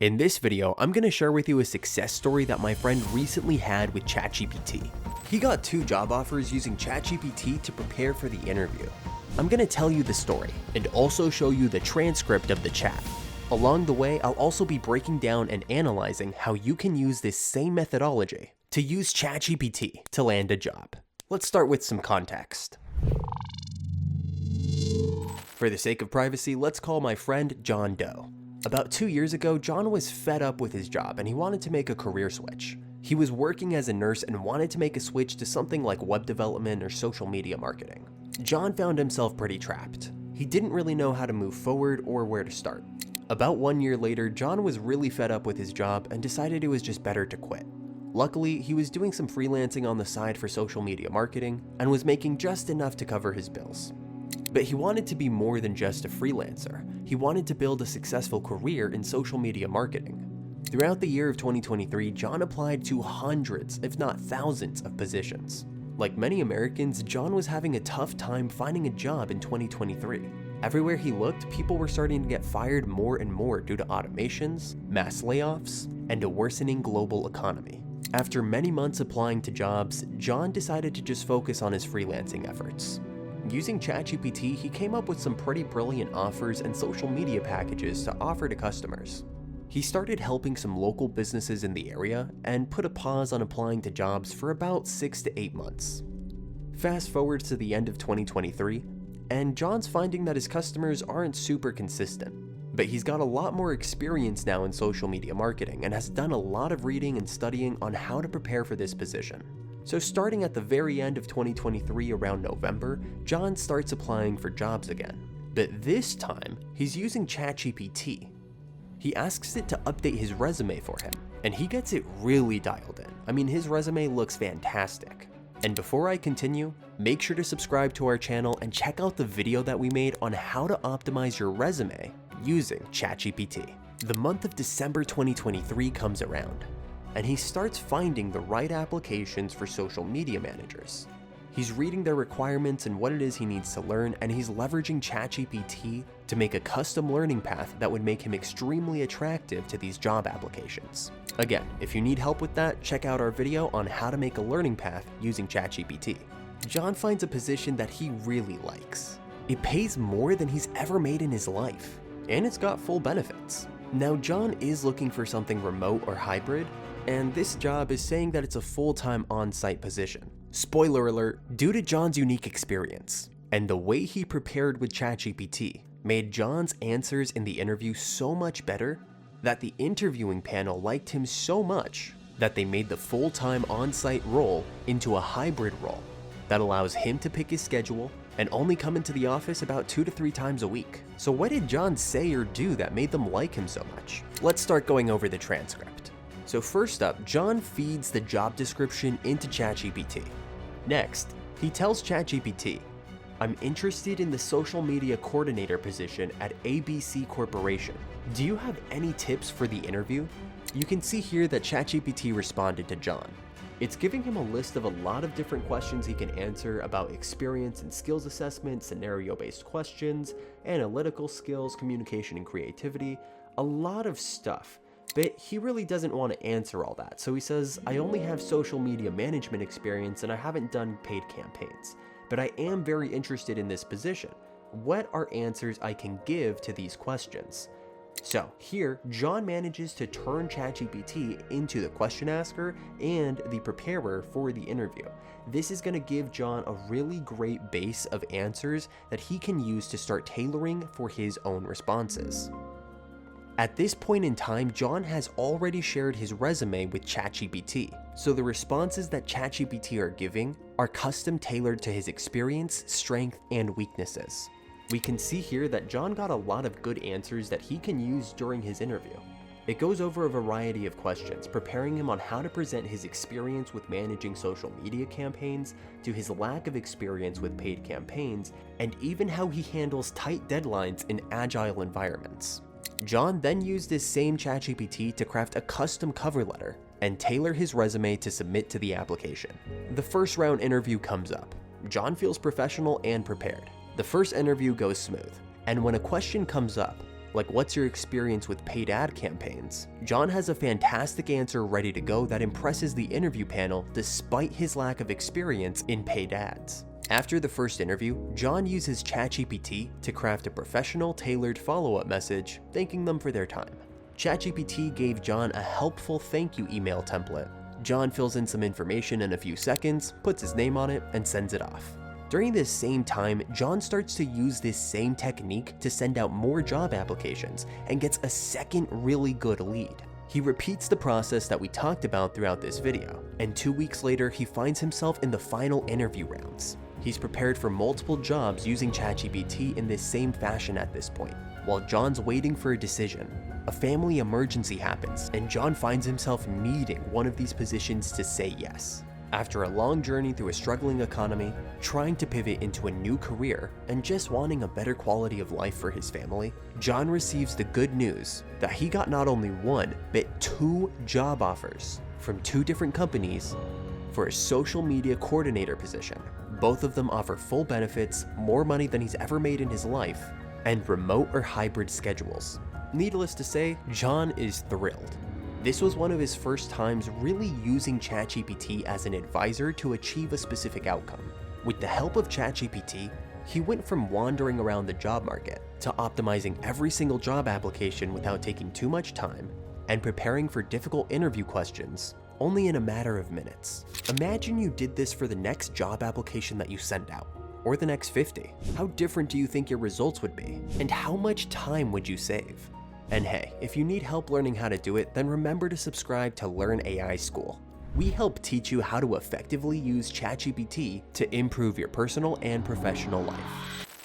In this video, I'm going to share with you a success story that my friend recently had with ChatGPT. He got 2 job offers using ChatGPT to prepare for the interview. I'm going to tell you the story and also show you the transcript of the chat. Along the way, I'll also be breaking down and analyzing how you can use this same methodology to use ChatGPT to land a job. Let's start with some context. For the sake of privacy, let's call my friend John Doe. About 2 years ago, John was fed up with his job and he wanted to make a career switch. He was working as a nurse and wanted to make a switch to something like web development or social media marketing. John found himself pretty trapped. He didn't really know how to move forward or where to start. About 1 year later, John was really fed up with his job and decided it was just better to quit. Luckily, he was doing some freelancing on the side for social media marketing and was making just enough to cover his bills. But he wanted to be more than just a freelancer. He wanted to build a successful career in social media marketing. Throughout the year of 2023, John applied to hundreds, if not thousands, of positions. Like many Americans, John was having a tough time finding a job in 2023. Everywhere he looked, people were starting to get fired more and more due to automations, mass layoffs, and a worsening global economy. After many months applying to jobs, John decided to just focus on his freelancing efforts. Using ChatGPT, he came up with some pretty brilliant offers and social media packages to offer to customers. He started helping some local businesses in the area and put a pause on applying to jobs for about 6 to 8 months. Fast forward to the end of 2023, and John's finding that his customers aren't super consistent. But he's got a lot more experience now in social media marketing and has done a lot of reading and studying on how to prepare for this position. So starting at the very end of 2023 around November, John starts applying for jobs again. But this time, he's using ChatGPT. He asks it to update his resume for him, and he gets it really dialed in. I mean, his resume looks fantastic. And before I continue, make sure to subscribe to our channel and check out the video that we made on how to optimize your resume using ChatGPT. The month of December 2023 comes around, and he starts finding the right applications for social media managers. He's reading their requirements and what it is he needs to learn, and he's leveraging ChatGPT to make a custom learning path that would make him extremely attractive to these job applications. Again, if you need help with that, check out our video on how to make a learning path using ChatGPT. John finds a position that he really likes. It pays more than he's ever made in his life, and it's got full benefits. Now, John is looking for something remote or hybrid, and this job is saying that it's a full-time on-site position. Spoiler alert, due to John's unique experience and the way he prepared with ChatGPT made John's answers in the interview so much better that the interviewing panel liked him so much that they made the full-time on-site role into a hybrid role that allows him to pick his schedule and only come into the office about 2 to 3 times a week. So what did John say or do that made them like him so much? Let's start going over the transcript. So first up, John feeds the job description into ChatGPT. Next, he tells ChatGPT, "I'm interested in the social media coordinator position at ABC Corporation. Do you have any tips for the interview?" You can see here that ChatGPT responded to John. It's giving him a list of a lot of different questions he can answer about experience and skills assessment, scenario-based questions, analytical skills, communication and creativity, a lot of stuff. But he really doesn't want to answer all that, so he says, "I only have social media management experience and I haven't done paid campaigns, but I am very interested in this position. What are answers I can give to these questions?" So here, John manages to turn ChatGPT into the question asker and the preparer for the interview. This is going to give John a really great base of answers that he can use to start tailoring for his own responses. At this point in time, John has already shared his resume with ChatGPT, so the responses that ChatGPT are giving are custom tailored to his experience, strength, and weaknesses. We can see here that John got a lot of good answers that he can use during his interview. It goes over a variety of questions, preparing him on how to present his experience with managing social media campaigns, to his lack of experience with paid campaigns, and even how he handles tight deadlines in agile environments. John then used this same ChatGPT to craft a custom cover letter and tailor his resume to submit to the application. The first round interview comes up. John feels professional and prepared. The first interview goes smooth, and when a question comes up, like what's your experience with paid ad campaigns, John has a fantastic answer ready to go that impresses the interview panel despite his lack of experience in paid ads. After the first interview, John uses ChatGPT to craft a professional, tailored follow-up message, thanking them for their time. ChatGPT gave John a helpful thank you email template. John fills in some information in a few seconds, puts his name on it, and sends it off. During this same time, John starts to use this same technique to send out more job applications and gets a second really good lead. He repeats the process that we talked about throughout this video, and 2 weeks later, he finds himself in the final interview rounds. He's prepared for multiple jobs using ChatGPT in this same fashion at this point. While John's waiting for a decision, a family emergency happens, and John finds himself needing one of these positions to say yes. After a long journey through a struggling economy, trying to pivot into a new career, and just wanting a better quality of life for his family, John receives the good news that he got not only one, but 2 job offers from 2 different companies for a social media coordinator position. Both of them offer full benefits, more money than he's ever made in his life, and remote or hybrid schedules. Needless to say, John is thrilled. This was one of his first times really using ChatGPT as an advisor to achieve a specific outcome. With the help of ChatGPT, he went from wandering around the job market to optimizing every single job application without taking too much time and preparing for difficult interview questions only in a matter of minutes. Imagine you did this for the next job application that you send out, or the next 50. How different do you think your results would be? And how much time would you save? And hey, if you need help learning how to do it, then remember to subscribe to Learn AI School. We help teach you how to effectively use ChatGPT to improve your personal and professional life.